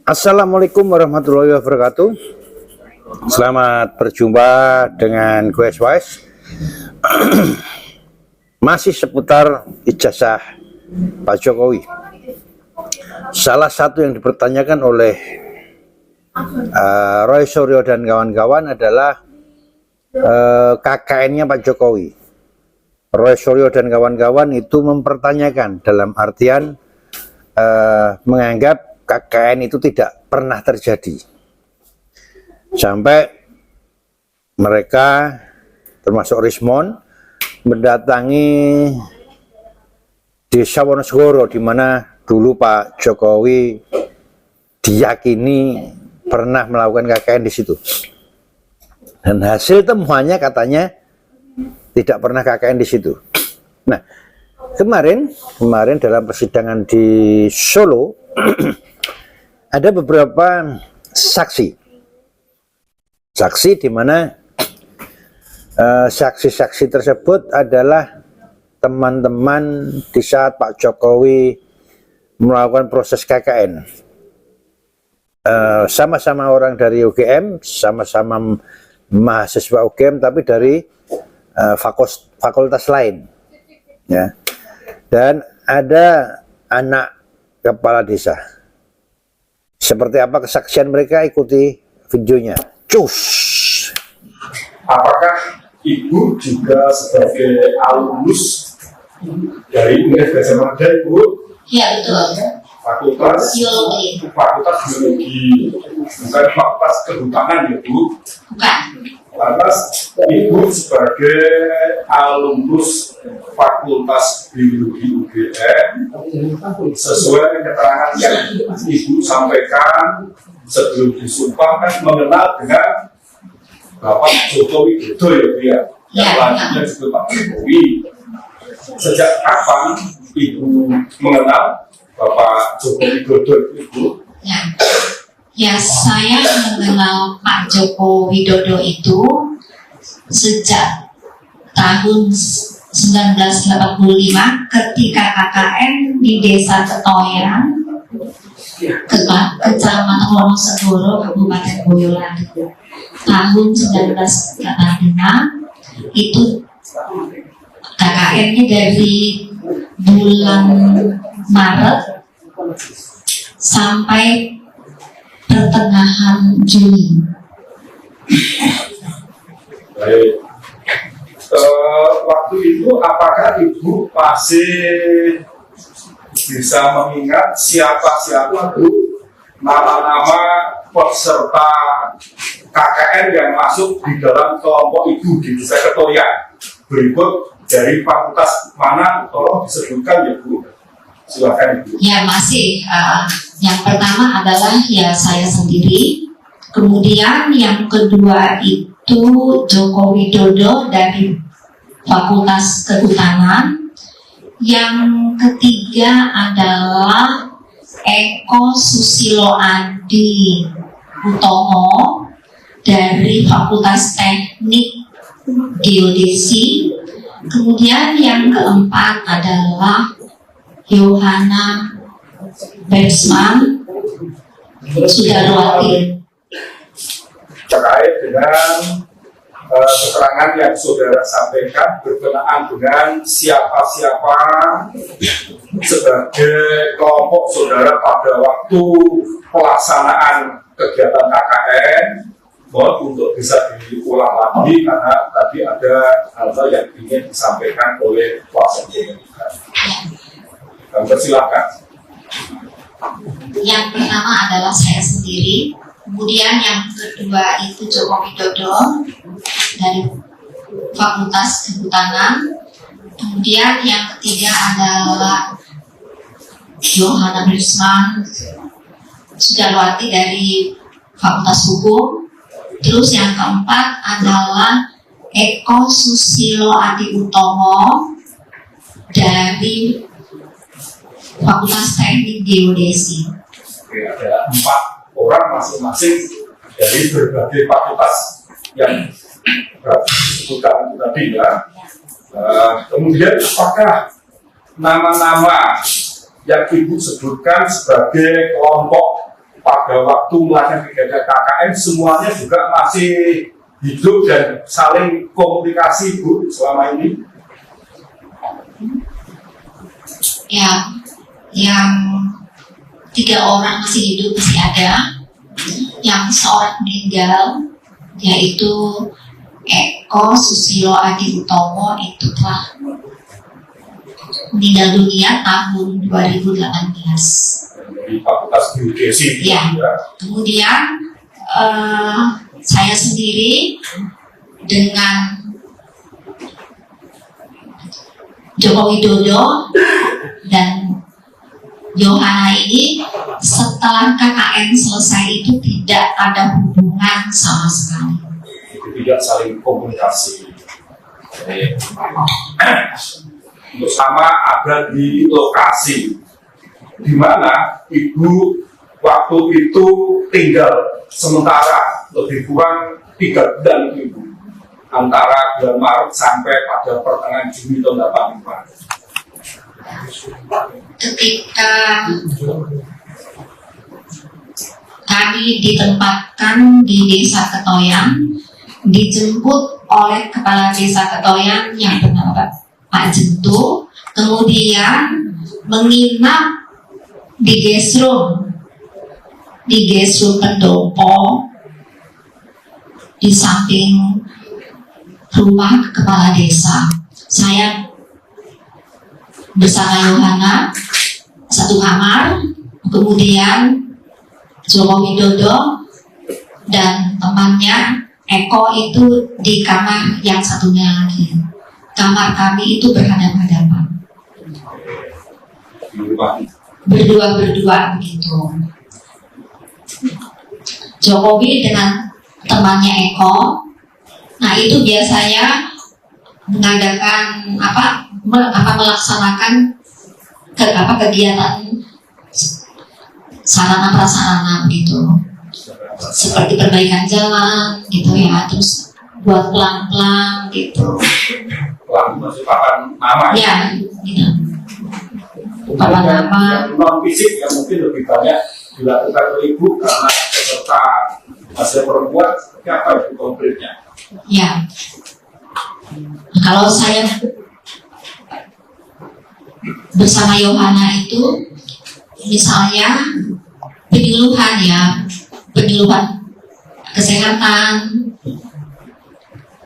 Assalamualaikum warahmatullahi wabarakatuh. Selamat berjumpa dengan gue Wise. Masih seputar ijazah Pak Jokowi. Salah satu yang dipertanyakan oleh Roy Suryo dan kawan-kawan adalah KKN-nya Pak Jokowi. Roy Suryo dan kawan-kawan itu mempertanyakan dalam artian menganggap KKN itu tidak pernah terjadi. Sampai mereka termasuk Rismon mendatangi Desa Wonosegoro, di mana dulu Pak Jokowi diyakini pernah melakukan KKN di situ. Dan hasil temuannya katanya tidak pernah KKN di situ. Nah, kemarin dalam persidangan di Solo ada beberapa saksi di mana saksi-saksi tersebut adalah teman-teman di saat Pak Jokowi melakukan proses KKN. Sama-sama orang dari UGM, sama-sama mahasiswa UGM, tapi dari fakultas lain, ya. Dan ada anak kepala desa. Seperti apa kesaksian mereka, ikuti videonya. Cus. Apakah Ibu juga sebagai alumnus dari Universitas Gajah Mada, Ibu? Iya, betul. Fakultas Biologi. Bukan Fakultas Kehutanan, ya, Bu? Bukan. Lantas Ibu sebagai alumnus Fakultas Biologi UGM, sesuai keterangan yang Ibu sampaikan sebelum disumpah, kan mengenal dengan Bapak Joko Widodo, ya, Bu, ya? Yang lainnya juga Pak Jokowi. Sejak kapan Ibu mengenal Bapak Joko Widodo, Ibu? Ya, saya mengenal Pak Joko Widodo itu sejak tahun 1985 ketika KKN di Desa Ketoyan, Kecamatan Wonosegoro, Kabupaten Boyolali. Tahun 1985 itu KKN-nya dari bulan Maret sampai pertengahan Juni. Baik. Waktu itu apakah Ibu masih bisa mengingat siapa-siapa, Bu, nama-nama peserta KKN yang masuk di dalam kelompok Ibu di Desa Ketoyan? Berikut dari fakultas mana, tolong disebutkan, ya, Bu. Silakan, Ibu. Ya, masih. Yang pertama adalah ya saya sendiri. Kemudian yang kedua itu Joko Widodo dari Fakultas Kehutanan. Yang ketiga adalah Eko Susilo Adi Utomo dari Fakultas Teknik Geodesi. Kemudian yang keempat adalah Yohana Bersman Sudarwati. Terkait dengan keterangan yang saudara sampaikan berkenaan dengan siapa-siapa sebagai kelompok saudara pada waktu pelaksanaan kegiatan KKN, mohon untuk bisa diulang lagi karena tadi ada hal-hal yang ingin disampaikan oleh kuasa hukum. Silakan. Yang pertama adalah saya sendiri, kemudian yang kedua itu Joko Widodo dari Fakultas Kehutanan, kemudian yang ketiga adalah Yohana Bersman Sudarwati dari Fakultas Hukum, terus yang keempat adalah Eko Susilo Adi Utomo dari Fakultas Teknik Geodesi. Oke, ada 4 orang masing-masing dari berbagai fakultas yang disebutkan tadi, ya. Kemudian apakah nama-nama yang Ibu sebutkan sebagai kelompok pada waktu melakukan kegiatan KKN semuanya juga masih hidup dan saling komunikasi Bu selama ini? Ya, yang 3 orang masih hidup masih ada, yang seorang meninggal yaitu Eko Susilo Adi Utomo itu telah meninggal dunia tahun 2018. Dari Fakultas Geodesi. Ya. Kemudian saya sendiri dengan Joko Widodo dan Yohana ini setelah KKN selesai itu tidak ada hubungan sama sekali. Tidak saling komunikasi. Untuk sama ada di lokasi di mana Ibu waktu itu tinggal sementara lebih kurang 3 bulan Ibu, antara bulan Maret sampai pada pertengahan Juni tahun 85. Ketika kami ditempatkan di Desa Ketoyang, dijemput oleh Kepala Desa Ketoyang yang bernama Pak Jentu, kemudian menginap di guest room pendopo di samping rumah kepala desa. Saya bersama Yohana satu kamar, kemudian Joko Widodo dan temannya Eko itu di kamar yang satunya lagi. Kamar kami itu berhadapan-hadapan. Berdua begitu. Jokowi dengan temannya Eko. Nah, itu biasanya mengadakan melaksanakan kegiatan sarana prasarana begitu. Seperti perbaikan jalan gitu ya, terus buat pelang-pelang gitu. Pelang masih papan nama ya, gitu. Papan nama. Non fisik yang mungkin lebih banyak dilakukan oleh Ibu karena peserta hasil perempuan seperti apa itu konkretnya? Ya, kalau saya bersama Yohana itu misalnya penyuluhan kesehatan,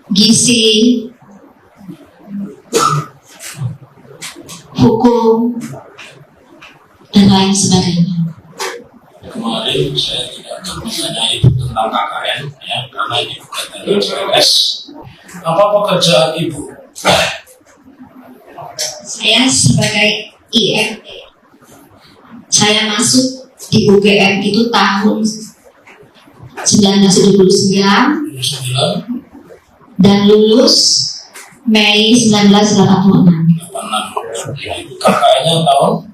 gizi, hukum, dan lain sebagainya. Kemarin saya tidak akan bertanya Ibu tentang KKN ya, karena ini bukan dari CPNS. Apa pekerjaan Ibu? Saya sebagai IMT, saya masuk di UGM itu tahun 1979 dan lulus Mei 1986. Ibu KKN-nya tahun?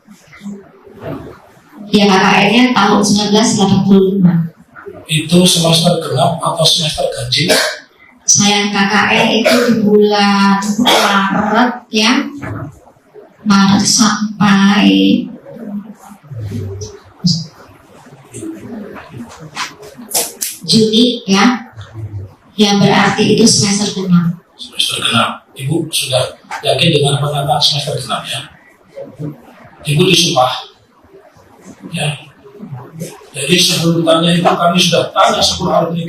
Ya, KKN-nya tahun 1985. Itu semester genap atau semester ganjil? Saya KKN itu di bulan Maret ya, Maret sampai Juni ya, yang berarti itu semester genap. Semester genap. Ibu sudah yakin dengan pernyataan semester genap ya? Ibu disumpah ya. Jadi sebelum tanya itu kami sudah tanya 10 hari ini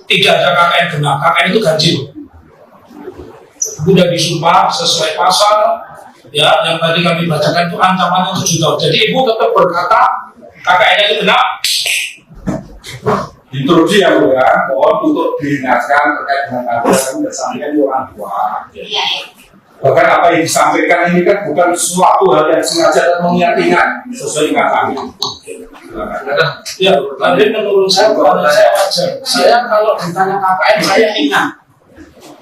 tidak ada KKN genap. KKN itu ganjil. Sudah disumpah sesuai pasal ya yang tadi kami bacakan itu ancamannya 7 tahun. Jadi Ibu tetap berkata KKN itu genap. Introduksi yang mulia, mohon untuk diingatkan terkait dengan apa yang disampaikan orang tua. Bahkan apa yang disampaikan ini kan bukan suatu hal yang sengaja dan mengingat-ingat sesuai dengan kami. Ya, tadi menurut saya wajar. Saya kalau ditanya KKN saya ingat.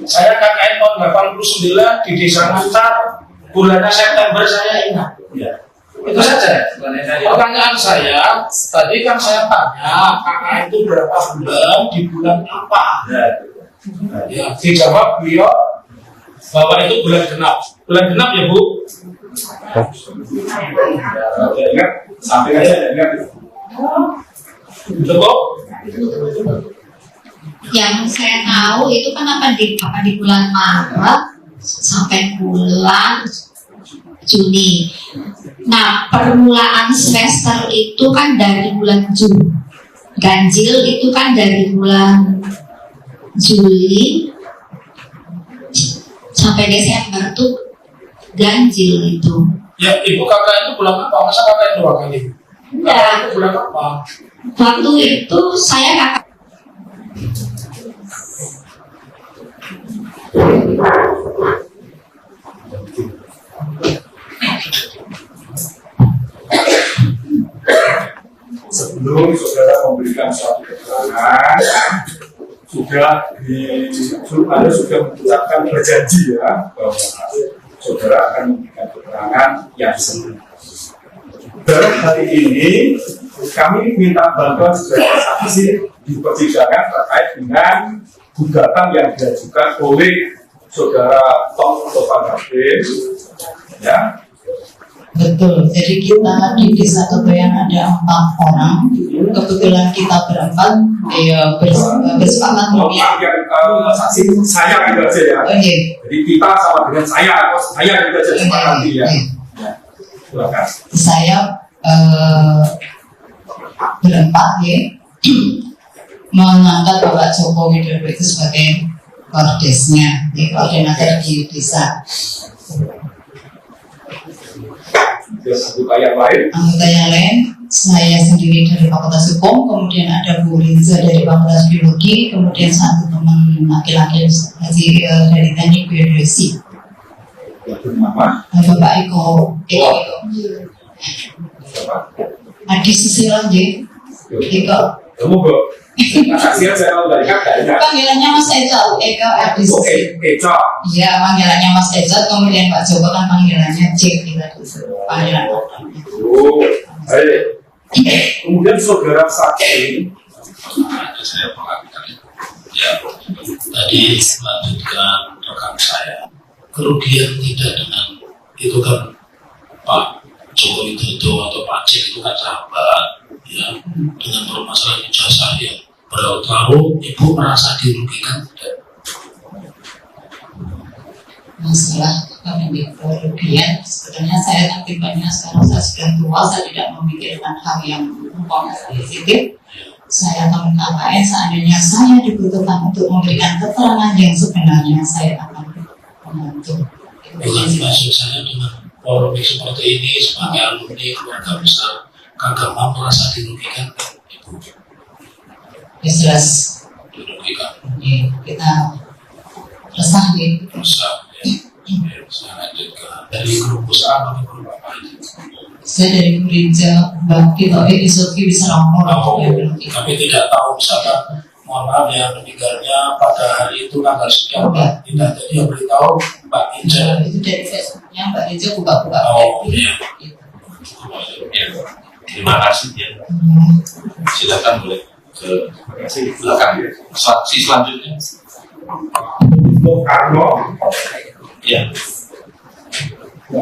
Saya KKN tahun 89 di Desa Ngancar, bulannya September saya ingat. Ya. Itu saja. Pertanyaan saya, tadi kan saya tanya KKN itu berapa bulan, di bulan apa? Ya, dijawab beliau bahwa itu bulan genap. Bulan genap ya Bu? Ingat, sampai aja ingat. Betul? Yang saya tahu itu kan di bulan Maret sampai bulan Juni. Nah, permulaan semester itu kan dari bulan Juni. Ganjil itu kan dari bulan Juli sampai Desember tuh ganjil itu. Ya, ibu kakak itu bulan apa? Masa kakak itu 2 kali? Kakak itu bulan apa? Waktu itu saya kakak. Sebelum saudara memberikan suatu keterangan, Anda sudah mengucapkan berjanji ya bahwa saudara akan memberikan keterangan yang sebenarnya. Dalam hari ini kami minta bantuan saudara saksi di persidangan terkait dengan gugatan yang diajukan oleh saudara Tom Topanabe, ya. Betul, jadi kita di desa Kebayan ada 4 orang. Kebetulan kita berempat bersepakat Maaf yang saksi saya gitu aja ya. Jadi kita sama dengan saya gitu aja sepakati ya. Silakan. Saya berempat ya mengangkat Bapak Joko Widodo itu sebagai kordesnya, koordinator di desa. Anggota yang lain, saya sendiri dari Fakultas Hukum, kemudian ada Bu Rinza dari Fakultas Biologi, kemudian satu teman laki-laki dari Teknik Biologi. Bapak Eko. Adi Susilo J. Eko. Panggilannya Mas Eco. Adi Susilo. Iya, panggilannya Mas Eco, kemudian Pak Joko kan panggilannya J. Panggilan. Baik. Kemudian saudara saksi. Saya mengatakan ya, tadi melanjutkan rekan saya. Kerugian tidak dengan itu kan Pak Joko Widodo atau Pak Cik itu kan sahabat ya, dengan permasalahan ijazah yang berlarut-larut. Ibu merasa dirugikan tidak? Masalah kerugian sebenarnya saya aktifnya sekarang saya sudah tua, saya tidak memikirkan hal yang umpamanya sensitif. Saya akan KKN seandainya saya dibutuhkan untuk memberikan keterangan yang sebenarnya, saya akan membantu. Bukan maksud saya dengan polemik seperti ini sebagai alumni keluarga besar keagamaan merasa dirugikan kan Ibu? Ya jelas Dirugikan. Kita resah gitu. Resah. Saya lanjutkan dari grup usaha atau grup apa ini? Saya dari gereja Bakti atau Esoki bisa nomor. Tapi tidak tahu misalkan mohon maaf ya meninggalnya pada hari itu tanggal sekian tidak, jadi yang beritahu Mbak Inja. Itu dari Facebooknya Mbak Inja buka-buka. Oh iya. Ya. Terima kasih ya. Silakan boleh ke belakang saksi selanjutnya. Karno. Ya. Ya,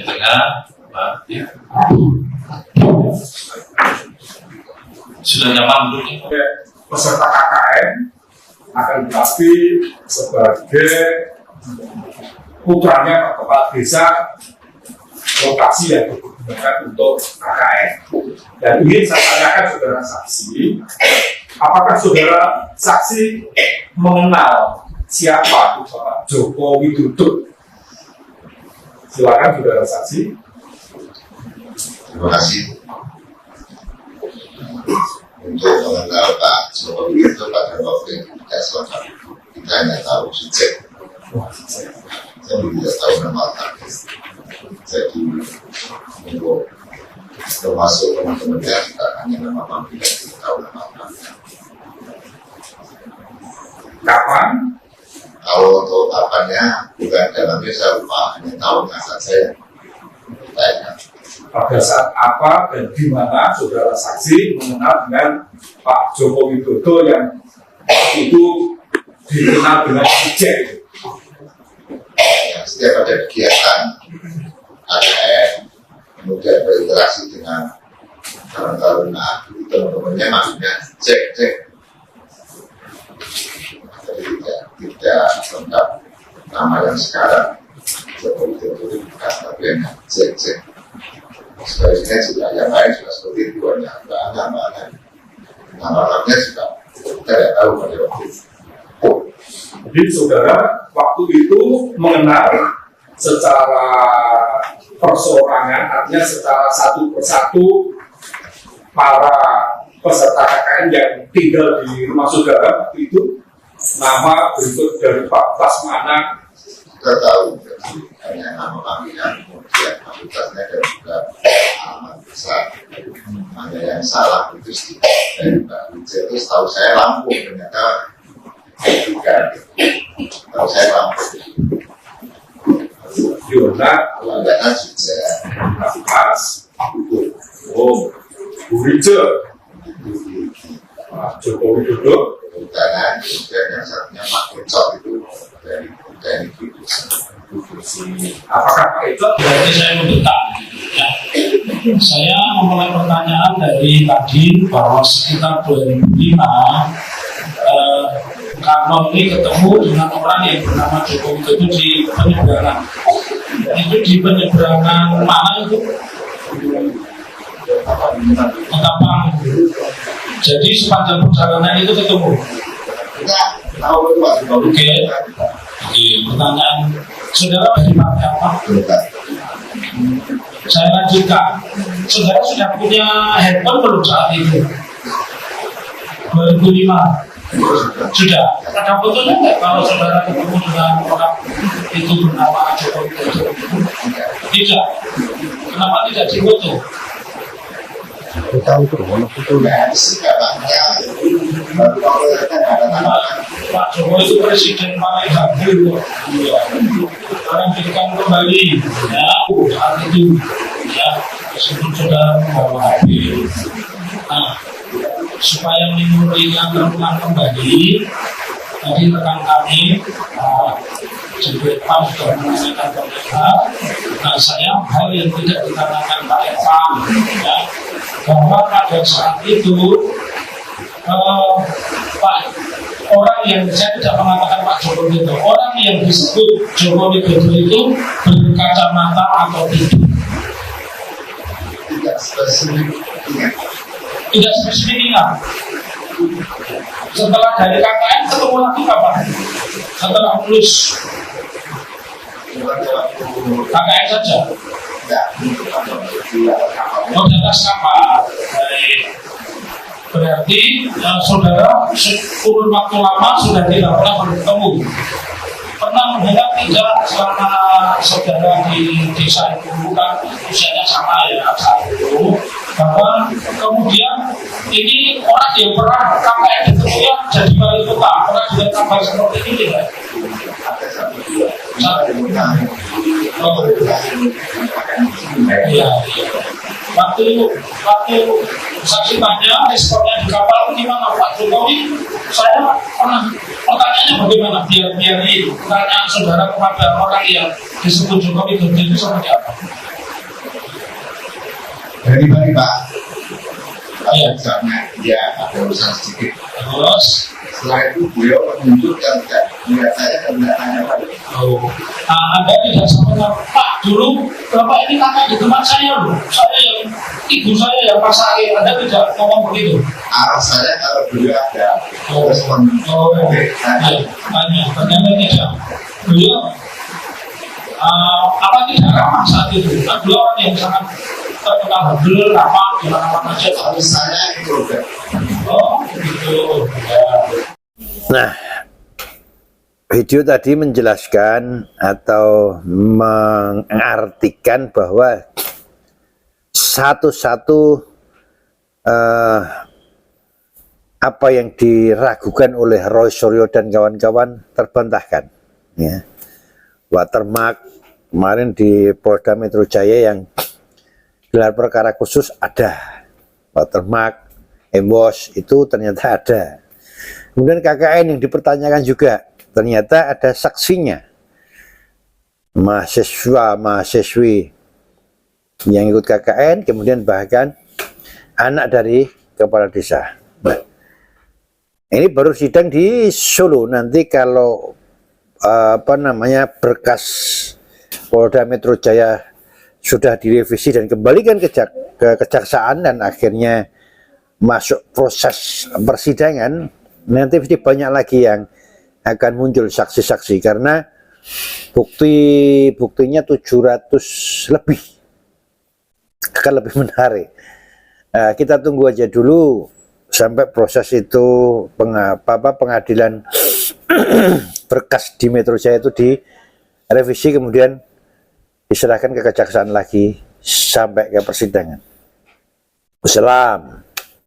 tengah, Pak. Ya. Sudah nyaman belum? Peserta KKN akan tetapi sebagai putranya kepala desa lokasi yang digunakan untuk KKN. Dan ingin saya tanyakan saudara saksi, apakah saudara saksi mengenal siapa Bapak Joko Widodo? Silakan saudara saksi. Terima kasih untuk mengenal Pak Joko Widodo pada waktu yang tidak selengkap. Kita hanya tahu sejak. Saya tidak tahu nama Pak. Jadi untuk termasuk teman-temannya kita hanya nama Pak, tidak tahu nama Pak. Kapan? Kalau untuk kapannya bukan dalamnya saya lupa, hanya tahu kasar saya. Kita ingat pada saat apa dan di mana saudara saksi mengenal dengan Pak Joko Widodo yang itu dikenal dengan Ijek. Setiap ada kegiatan KKN, kemudian berinteraksi dengan taruna, teman-temannya maksudnya cek. Jadi tidak lengkap nama yang sekarang Joko Widodo itu bukan, tapi hanya cek. Sebaliknya juga yang lain juga seperti itu, hanya nama-namanya juga kita tidak tahu pada waktu itu. Jadi saudara waktu itu mengenal secara perseorangan, artinya secara satu persatu para peserta KKN yang tinggal di rumah saudara waktu itu, nama berikut dari Pak Tasmana. Kita tahu hanya nama panggilan, kemudian fakultasnya dan juga alamat besar. Hanya yang salah itu sedikit dari Mbak Wijaya itu setahu saya Lampung, ternyata bukan. Setahu saya Lampung. Yona, Langganan juga Mas, Bu Wijaya, Pak Joko Widodo, kehutanan, kemudian yang satunya Pak Kecot itu dari apakah Pak itu Berarti saya mendesak. Ya. Saya memulai pertanyaan dari tadi bahwa sekitar 2005 Karno ini ketemu dengan orang yang bernama Joko Widodo di penyeberangan. Itu di penyeberangan mana itu? Ketapang. Jadi sepanjang perjalanan itu ketemu. kita tahu itu Pak Joko Oke. Pertanyaan saudara dari partai apa? Saya lanjutkan. Saudara sudah punya handphone belum saat itu? 2005 sudah. Ada fotonya nggak kalau saudara ketemu dengan orang itu bernama Joko Widodo? Tidak. Kenapa tidak difoto? Pak Jokowi itu presiden paling hadir, orang berikan kembali, ya, saat itu, ya, meskipun sudah membawa hadir. Nah, supaya memorinya terulang kembali, tadi rekan kami, Pak sudah menanyakan ke mereka. Nah, saya hal yang tidak ditanyakan Pak Evan, ya, bahwa pada saat itu Pak orang yang saya tidak mengatakan Pak Joko Widodo, orang yang disebut Joko Widodo itu berkacamata atau tidak? tidak spesifik. Tidak spesifik ingat. Setelah dari KKN ketemu lagi kapan? Setelah lulus KKN saja. Oh, di atas kapal. Baik. Berarti saudara kurun waktu lama sudah tidak pernah bertemu. Pernah mendengar tidak selama saudara di desa itu, bukan usianya sama ya saat itu, bahwa kemudian ini orang yang pernah KKN ketemu ya jadi wali kota, pernah juga kabar seperti ini tidak? Iya. Waktu saksi tanya responnya di kapal gimana Pak Jokowi? Saya pernah pertanyaannya bagaimana biar ini pertanyaan saudara kepada orang yang disebut Jokowi itu seperti apa? Dari mana Pak? Iya. Misalnya dia ada urusan sedikit. Terus Setelah itu beliau menunjuk dan tidak melihat saya dan tidak tanya pada. Anda tidak sampaikan, Pak dulu Bapak ini kakak di tempat saya loh, saya yang ibu saya yang pasakin. Anda tidak ngomong begitu? Arah saya kalau beliau ada respon. Ternyata tidak. Beliau apa tidak ramah saat itu? Kan beliau orang yang sangat terkenal betul, ramah di mana-mana saja. Tapi saya itu udah. Oh, begitu. Ya. Nah, video tadi menjelaskan atau mengartikan bahwa satu-satu apa yang diragukan oleh Roy Suryo dan kawan-kawan terbantahkan. Ya. Watermark kemarin di Polda Metro Jaya yang gelar perkara khusus ada, watermark, emboss itu ternyata ada. Kemudian KKN yang dipertanyakan juga, ternyata ada saksinya, mahasiswa, mahasiswi yang ikut KKN, kemudian bahkan anak dari kepala desa. Nah, ini baru sidang di Solo. Nanti kalau berkas Polda Metro Jaya sudah direvisi dan kembalikan ke kejaksaan dan akhirnya masuk proses persidangan, nanti pasti banyak lagi yang akan muncul saksi-saksi karena buktinya 700 lebih, akan lebih menarik. Kita tunggu aja dulu sampai proses itu pengadilan berkas di Metro Jaya itu direvisi kemudian diserahkan ke kejaksaan lagi sampai ke persidangan. Wassalam.